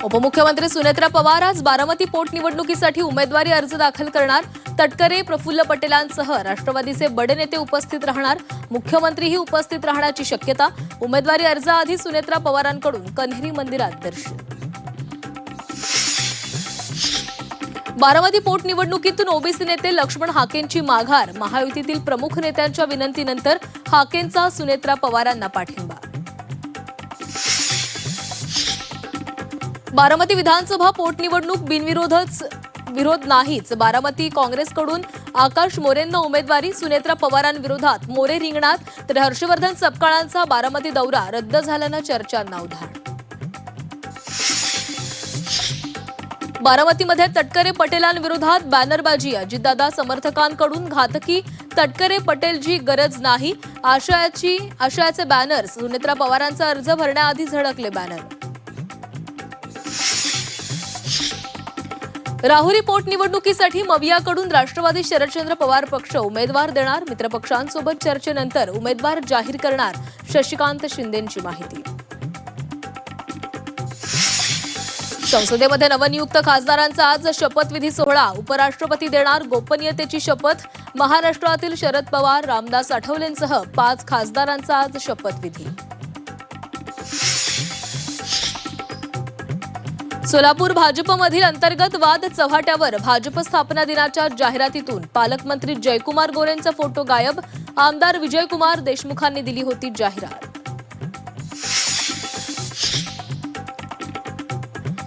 उपमुख्यमंत्री सुनेत्रा पवार आज बारामती पोटनिवडणुकीसाठी उमेदवारी अर्ज दाखल करणार। तटकरे, प्रफुल्ल पटेलांसह राष्ट्रवादीचे बडे नेते उपस्थित राहणार। मुख्यमंत्रीही उपस्थित राहण्याची शक्यता। उमेदवारी अर्जाआधी सुनेत्रा पवारांकडून कन्हेरी मंदिरात दर्शन। बारामती पोटनिवडणुकीतून ओबीसी नेते लक्ष्मण हाकेंची माघार। महायुतीतील प्रमुख नेत्यांच्या विनंतीनंतर हाकेंचा सुनेत्रा पवारांना पाठिंबा। बारामती विधानसभा पोटनिवडणूक विरोध नाहीच। बारामती काँग्रेसकडून आकाश मोरेंना उमेदवारी। सुनेत्रा पवारांविरोधात मोरे रिंगणात, तर हर्षवर्धन सपकाळांचा बारामती दौरा रद्द झाल्यानं चर्चांना उधाण। बारामतीमध्ये तटकरे पटेलांविरोधात बॅनरबाजी। अजितदादा समर्थकांकडून घातकी तटकरे पटेलची गरज नाही आशयाचे बॅनर। सुनेत्रा पवारांचा अर्ज भरण्याआधी झळकले बॅनर। राहुरी पोटनिवडणुकीसाठी मवियाकडून राष्ट्रवादी शरदचंद्र पवार पक्ष उमेदवार देणार। मित्रपक्षांसोबत चर्चेनंतर उमेदवार जाहीर करणार, शशिकांत शिंदेंची माहिती। संसदेमध्ये नवनियुक्त खासदारांचा आज शपथविधी सोहळा। उपराष्ट्रपती देणार गोपनीयतेची शपथ। महाराष्ट्रातील शरद पवार, रामदास आठवलेंसह 5 खासदारांचा आज शपथविधी। सोलापूर भाजपमधील अंतर्गत वाद चव्हाट्यावर। भाजप स्थापना दिनाच्या जाहिरातीतून पालकमंत्री जयकुमार गोरेंचा फोटो गायब। आमदार विजयकुमार देशमुखांनी दिली होती जाहिरात।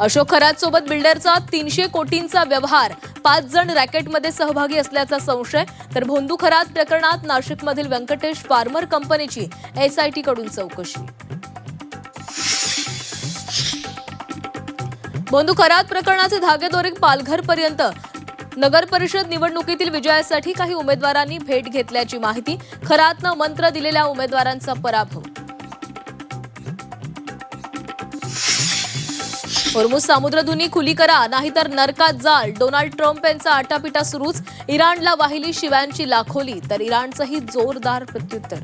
अशोक खरातसोबत बिल्डरचा 300 कोटींचा व्यवहार। 5 जण रॅकेटमध्ये सहभागी असल्याचा संशय। तर भोंदू खरात प्रकरणात नाशिकमधील व्यंकटेश फार्मर कंपनीची एसआयटीकडून चौकशी। भोंदू खरात प्रकरणाचे धागेदोरे पालघरपर्यंत। नगर परिषद निवडणुकीतील विजयासाठी काही उमेदवारांनी भेट घेतल्याची माहिती। खरातनं मंत्र दिलेल्या उमेदवारांचा पराभव। होर्मुझ सामुद्रधुनी खुली करा, नाहीतर नरकात जाल। डोनाल्ड ट्रम्प यांचा आटापिटा सुरूच। इराणला वाहिली शिव्यांची लाखोली, तर इराणचंही जोरदार प्रत्युत्तर।